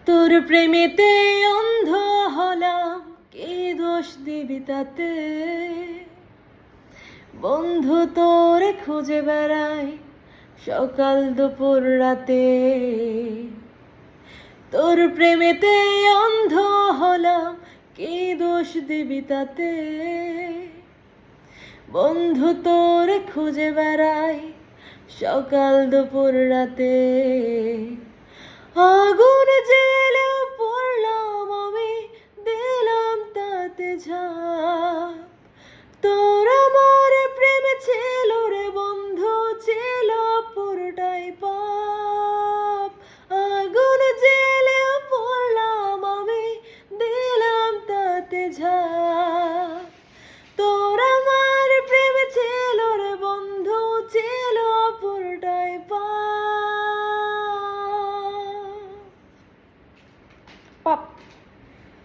তোর প্রেমেতে অন্ধ হলাম, কে দোষ দিবি তাতে? বন্ধু তোরে খুঁজে বেড়াই সকাল দুপুর রাতে। তোর প্রেমেতে অন্ধ হলাম, কে দোষ দিবি তাতে? বন্ধু তোরে খুঁজে বেড়াই সকাল দুপুর রাতে। আগুন জেলে পড়লাম আমি, দিলাম তাতে ঝাঁপ। তোর আমার প্রেম ছিল রে বন্ধু, ছিল পুরোটাই পাপ। আগুন জেলে পড়লাম আমি, দিলাম তাতে ঝাঁপ। তোর আমার প্রেম ছিল রে বন্ধু, ছিল পুরোটাই পাপ।